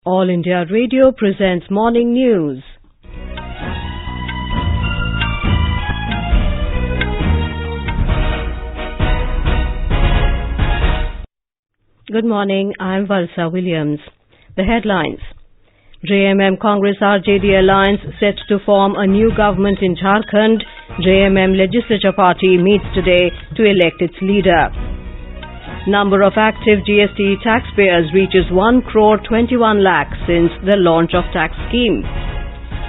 All India Radio presents Morning News. Good morning, I'm Valsa Williams. The headlines. JMM-Congress-RJD Alliance set to form a new government in Jharkhand. JMM legislature party meets today to elect its leader. Number of active GST taxpayers reaches 1 crore 21 lakh since the launch of tax scheme.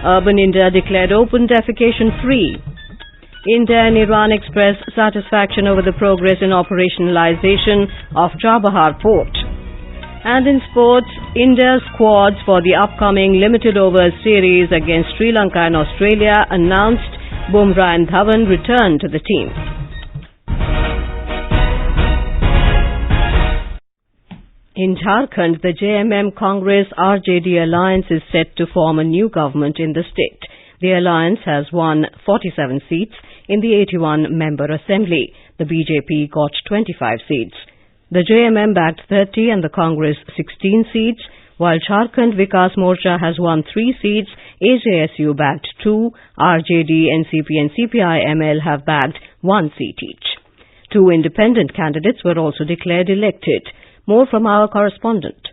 Urban India declared open defecation free. India and Iran express satisfaction over the progress in operationalization of Chabahar Port. And in sports, India's squads for the upcoming limited overs series against Sri Lanka and Australia announced. Bumrah and Dhawan return to the team. In Jharkhand, the JMM-Congress-RJD Alliance is set to form a new government in the state. The alliance has won 47 seats in the 81-member assembly. The BJP got 25 seats. The JMM bagged 30 and the Congress 16 seats, while Jharkhand Vikas Morcha has won 3 seats. AJSU bagged 2, RJD, NCP and CPI-ML have bagged 1 seat each. 2 independent candidates were also declared elected. More from our correspondent.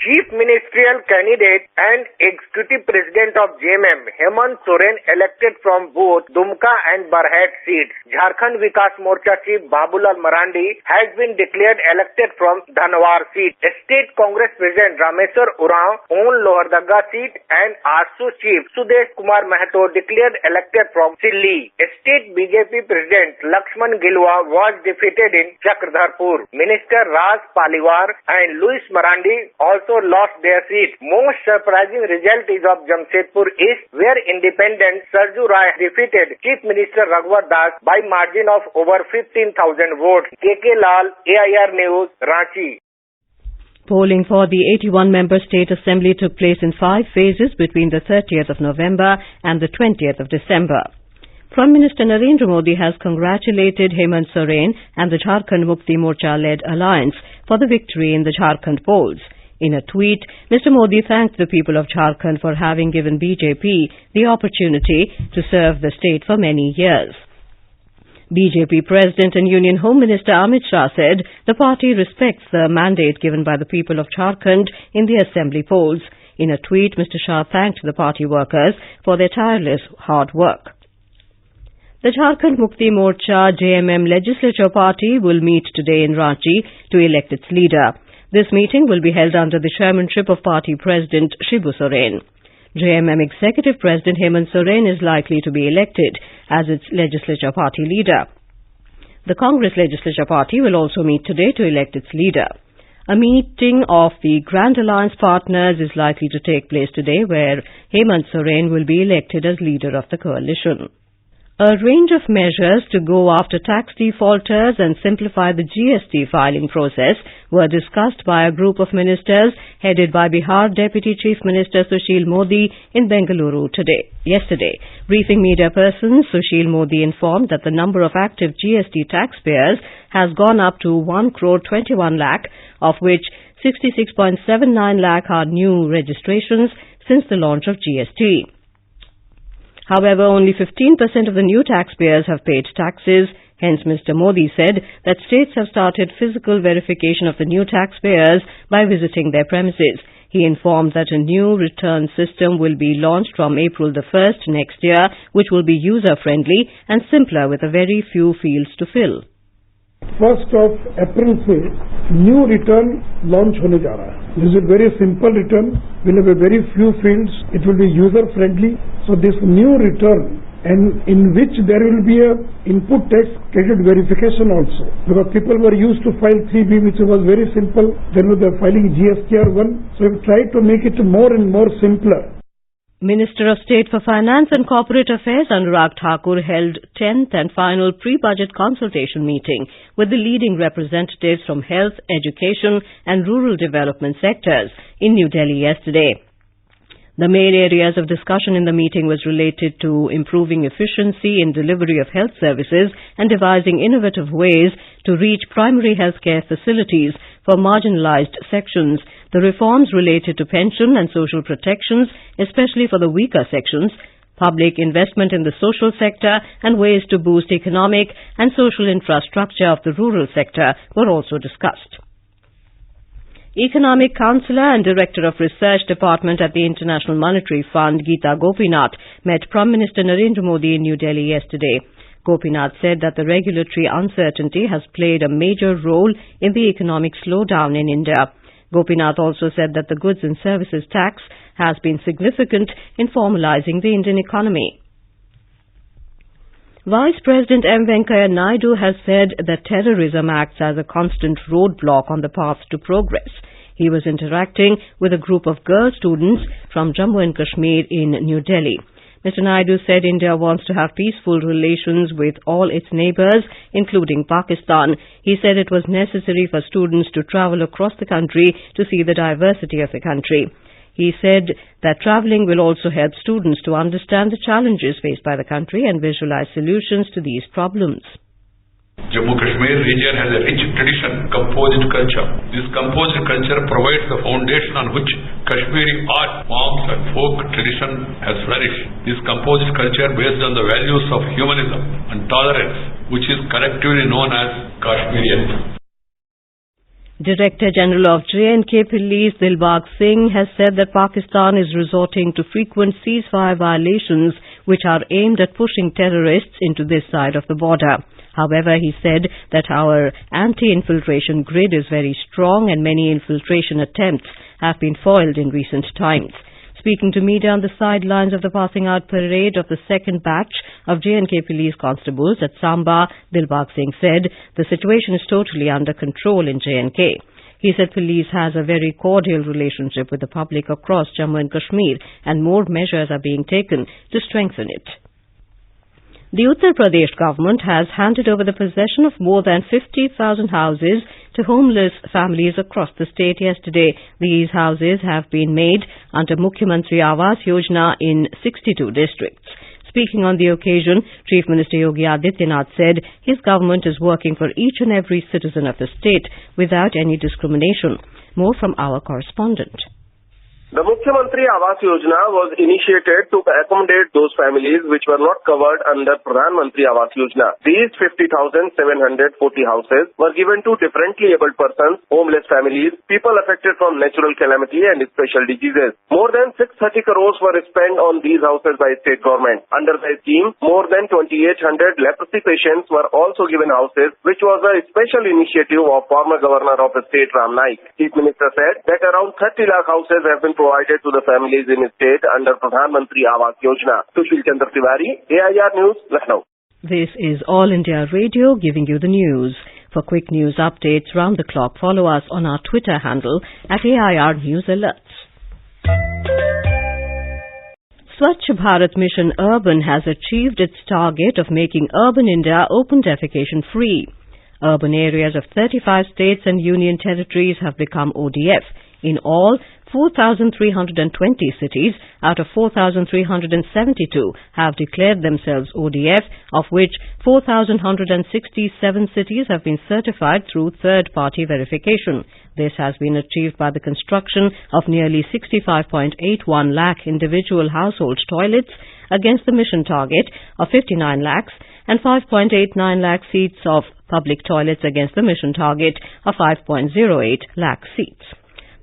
Chief Ministerial Candidate and Executive President of JMM, Hemant Soren, elected from both Dumka and Barhat seats. Jharkhand Vikas Morcha Chief Babulal Marandi has been declared elected from Dhanwar seat. State Congress President Rameswar Urao on Lohardagga seat and ASU Chief Sudesh Kumar Mahato declared elected from Silli. State BJP President Lakshman Gilwa was defeated in Chakradharpur. Minister Raj Paliwar and Louis Marandi also lost their seat. Most surprising result is of Jamshedpur East, where independent Sarju Rai defeated Chief Minister Raghuvar Das by margin of over 15,000 votes. KK Lal, AIR News, Ranchi. Polling for the 81-member state assembly took place in 5 phases between the 30th of November and the 20th of December. Prime Minister Narendra Modi has congratulated Hemant Soren and the Jharkhand Mukti Morcha-led alliance for the victory in the Jharkhand polls. In a tweet, Mr. Modi thanked the people of Jharkhand for having given BJP the opportunity to serve the state for many years. BJP President and Union Home Minister Amit Shah said the party respects the mandate given by the people of Jharkhand in the assembly polls. In a tweet, Mr. Shah thanked the party workers for their tireless hard work. The Jharkhand Mukti Morcha JMM legislature party will meet today in Ranchi to elect its leader. This meeting will be held under the chairmanship of party president Shibu Soren. JMM executive president Hemant Soren is likely to be elected as its legislature party leader. The Congress legislature party will also meet today to elect its leader. A meeting of the Grand Alliance partners is likely to take place today, where Hemant Soren will be elected as leader of the coalition. A range of measures to go after tax defaulters and simplify the GST filing process were discussed by a group of ministers headed by Bihar Deputy Chief Minister Sushil Modi in Bengaluru yesterday. Briefing media persons, Sushil Modi informed that the number of active GST taxpayers has gone up to 1 crore 21 lakh, of which 66.79 lakh are new registrations since the launch of GST. However, only 15% of the new taxpayers have paid taxes. Hence, Mr. Modi said that states have started physical verification of the new taxpayers by visiting their premises. He informed that a new return system will be launched from April the 1st next year, which will be user-friendly and simpler with a very few fields to fill. 1st of April से new return launch होने जा रहा है. This is a very simple return. Will have a very few fields. It will be user friendly. So this new return, and in which there will be a input tax credit verification also, because people were used to file 3B, which was very simple. Then with the filing GSTR1, so we try to make it more and more simpler. Minister of State for Finance and Corporate Affairs Anurag Thakur held 10th and final pre-budget consultation meeting with the leading representatives from health, education and rural development sectors in New Delhi yesterday. The main areas of discussion in the meeting was related to improving efficiency in delivery of health services and devising innovative ways to reach primary healthcare facilities for marginalized sections, the reforms related to pension and social protections, especially for the weaker sections, public investment in the social sector, and ways to boost economic and social infrastructure of the rural sector were also discussed. Economic Counselor and Director of Research Department at the International Monetary Fund, Geeta Gopinath, met Prime Minister Narendra Modi in New Delhi yesterday. Gopinath said that the regulatory uncertainty has played a major role in the economic slowdown in India. Gopinath also said that the goods and services tax has been significant in formalizing the Indian economy. Vice President M. Venkaiah Naidu has said that terrorism acts as a constant roadblock on the path to progress. He was interacting with a group of girl students from Jammu and Kashmir in New Delhi. Mr. Naidu said India wants to have peaceful relations with all its neighbours, including Pakistan. He said it was necessary for students to travel across the country to see the diversity of the country. He said that travelling will also help students to understand the challenges faced by the country and visualize solutions to these problems. Jammu-Kashmir region has a rich tradition, composite culture. This composite culture provides the foundation on which Kashmiri art, forms and folk tradition has flourished. This composite culture based on the values of humanism and tolerance, which is collectively known as Kashmirian. Director General of J&K Police Dilbagh Singh has said that Pakistan is resorting to frequent ceasefire violations which are aimed at pushing terrorists into this side of the border. However, he said that our anti-infiltration grid is very strong and many infiltration attempts have been foiled in recent times. Speaking to media on the sidelines of the passing out parade of the second batch of J&K police constables at Samba, Dilbagh Singh said the situation is totally under control in J&K. He said police has a very cordial relationship with the public across Jammu and Kashmir and more measures are being taken to strengthen it. The Uttar Pradesh government has handed over the possession of more than 50,000 houses to homeless families across the state yesterday. These houses have been made under Mukhyamantri Awas Yojana in 62 districts. Speaking on the occasion, Chief Minister Yogi Adityanath said his government is working for each and every citizen of the state without any discrimination. More from our correspondent. The Mukhyamantri Awas Yojana was initiated to accommodate those families which were not covered under Pradhan Mantri Awas Yojana. These 50,740 houses were given to differently abled persons, homeless families, people affected from natural calamity and special diseases. More than 630 crores were spent on these houses by state government. Under the scheme, more than 2,800 leprosy patients were also given houses, which was a special initiative of former governor of the state Ram Naik. Chief Minister said that around 30 lakh houses have been provided to the families in his state under Pradhan Mantri Awas Yojana. Sushil Chandra Tiwari, AIR News, Lucknow. This is All India Radio giving you the news. For quick news updates round the clock, follow us on our Twitter handle at AIR News Alerts. Swachh Bharat Mission Urban has achieved its target of making urban India open defecation free. Urban areas of 35 states and union territories have become ODF. In all, 4,320 cities out of 4,372 have declared themselves ODF, of which 4,167 cities have been certified through third-party verification. This has been achieved by the construction of nearly 65.81 lakh individual household toilets against the mission target of 59 lakhs and 5.89 lakh seats of public toilets against the mission target of 5.08 lakh seats.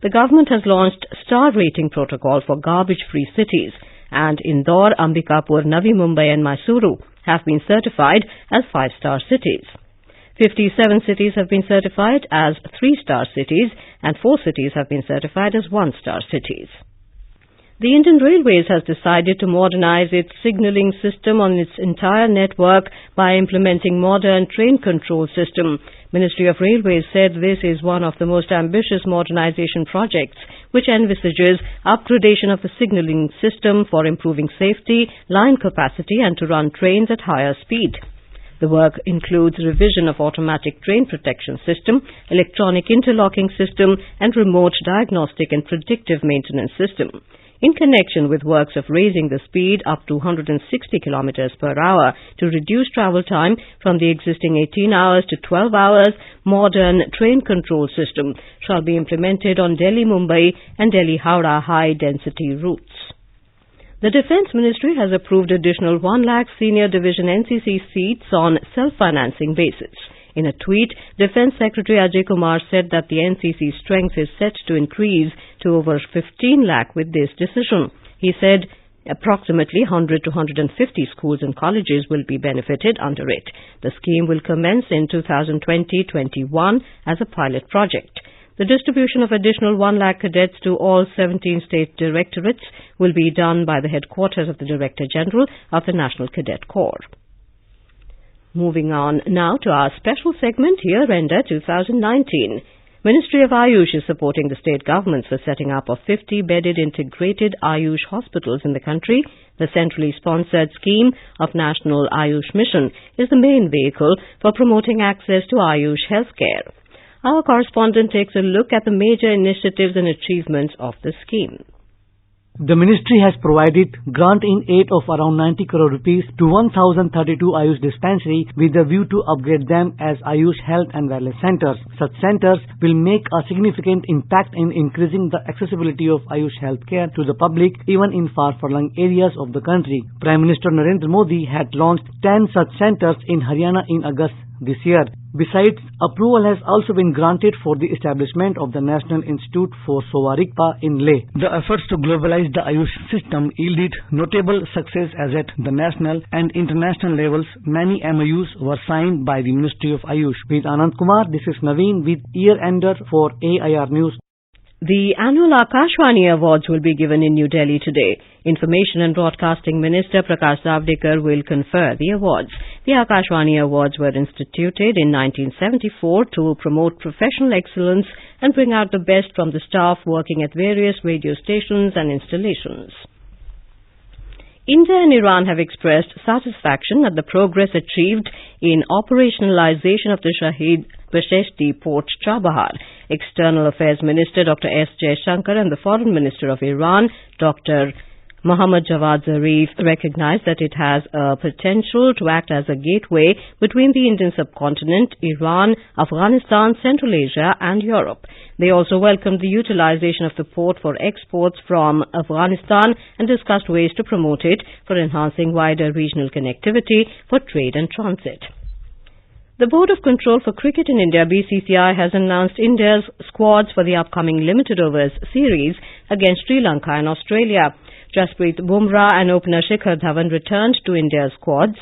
The government has launched star rating protocol for garbage-free cities, and Indore, Ambikapur, Navi Mumbai and Mysuru have been certified as 5-star cities. 57 cities have been certified as 3-star cities and 4 cities have been certified as 1-star cities. The Indian Railways has decided to modernize its signalling system on its entire network by implementing modern train control system. Ministry of Railways said this is one of the most ambitious modernization projects, which envisages upgradation of the signalling system for improving safety, line capacity and to run trains at higher speed. The work includes revision of automatic train protection system, electronic interlocking system and remote diagnostic and predictive maintenance system. in connection with works of raising the speed up to 160 kilometers per hour to reduce travel time from the existing 18 hours to 12 hours. Modern train control system shall be implemented on Delhi-Mumbai and Delhi-Howrah high-density routes. The Defence Ministry has approved additional 1 lakh senior division NCC seats on self-financing basis. In a tweet, Defence Secretary Ajay Kumar said that the NCC strength is set to increase to over 15 lakh with this decision. He said approximately 100 to 150 schools and colleges will be benefited under it. The scheme will commence in 2020-21 as a pilot project. The distribution of additional 1 lakh cadets to all 17 state directorates will be done by the headquarters of the Director General of the National Cadet Corps. Moving on now to our special segment, Year-Ender 2019. Ministry of Ayush is supporting the state governments for setting up of 50-bedded integrated Ayush hospitals in the country. The centrally sponsored scheme of National Ayush Mission is the main vehicle for promoting access to Ayush healthcare. Our correspondent takes a look at the major initiatives and achievements of the scheme. The ministry has provided grant in aid of around 90 crore rupees to 1,032 Ayush dispensaries with a view to upgrade them as Ayush health and wellness centers. Such centers will make a significant impact in increasing the accessibility of Ayush healthcare to the public even in far-flung areas of the country. Prime Minister Narendra Modi had launched 10 such centers in Haryana in August this year. Besides, approval has also been granted for the establishment of the National Institute for Sovarikpa in Leh. The efforts to globalize the Ayush system yielded notable success as at the national and international levels. Many MOUs were signed by the Ministry of Ayush. With Anand Kumar, this is Naveen with Year-Ender for AIR News. The annual Akashvani Awards will be given in New Delhi today. Information and Broadcasting Minister Prakash Javadekar will confer the awards. The Akashvani Awards were instituted in 1974 to promote professional excellence and bring out the best from the staff working at various radio stations and installations. India and Iran have expressed satisfaction at the progress achieved in operationalization of the Shahid Port Chabahar. External Affairs Minister Dr. S. Jaishankar and the Foreign Minister of Iran, Dr. Mohammad Javad Zarif, recognized that it has a potential to act as a gateway between the Indian subcontinent, Iran, Afghanistan, Central Asia and Europe. They also welcomed the utilization of the port for exports from Afghanistan and discussed ways to promote it for enhancing wider regional connectivity for trade and transit. The Board of Control for Cricket in India, BCCI, has announced India's squads for the upcoming limited overs series against Sri Lanka and Australia. Jasprit Bumrah and opener Shikhar Dhawan returned to India's squads.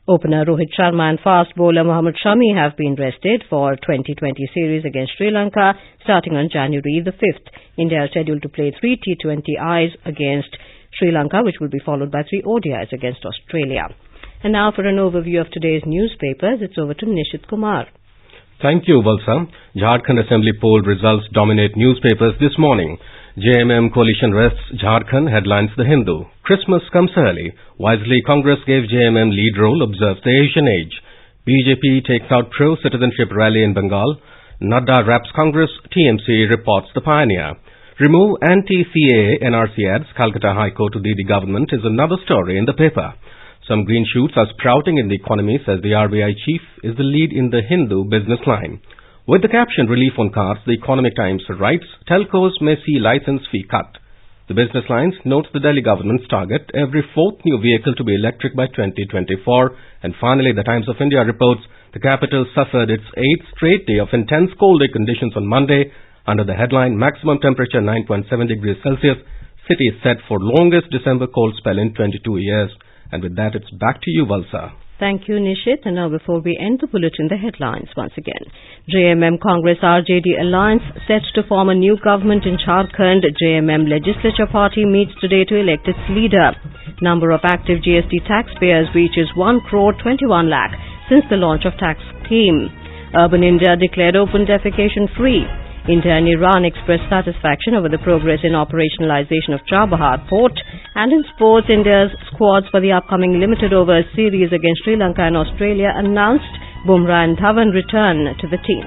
Opener Rohit Sharma and fast bowler Mohammad Shami have been rested for 2020 series against Sri Lanka starting on January the 5th. India is scheduled to play 3 T20Is against Sri Lanka, which will be followed by 3 ODIs against Australia. And now for an overview of today's newspapers, it's over to Nishit Kumar. Thank you, Valsa. Jharkhand Assembly poll results dominate newspapers this morning. JMM coalition rests Jharkhand, headlines The Hindu. Christmas comes early. Wisely, Congress gave JMM lead role, observes The Asian Age. BJP takes out pro-citizenship rally in Bengal. Nadda wraps Congress. TMC reports The Pioneer. Remove anti-CAA NRC ads. Calcutta High Court to lead the government is another story in the paper. Some green shoots are sprouting in the economy, says the RBI chief, is the lead in the Hindu business line. With the caption Relief on Cars, the Economic Times writes, telcos may see license fee cut. The business lines notes the Delhi government's target, every 4th new vehicle to be electric by 2024. And finally, the Times of India reports the capital suffered its 8th straight day of intense cold day conditions on Monday. Under the headline, maximum temperature 9.7 degrees Celsius, city is set for longest December cold spell in 22 years. And with that, it's back to you, Valsa. Thank you, Nishit. And now before we end the bulletin, the headlines once again. JMM-Congress-RJD Alliance set to form a new government in Jharkhand. JMM legislature party meets today to elect its leader. Number of active GST taxpayers reaches 1 crore 21 lakh since the launch of tax scheme. Urban India declared open defecation free. India and Iran expressed satisfaction over the progress in operationalization of Chabahar Port. And in sports, India's squads for the upcoming limited overs series against Sri Lanka and Australia announced. Bumrah and Dhawan return to the team.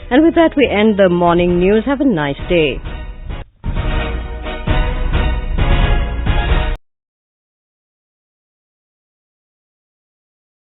And with that, we end the morning news. Have a nice day.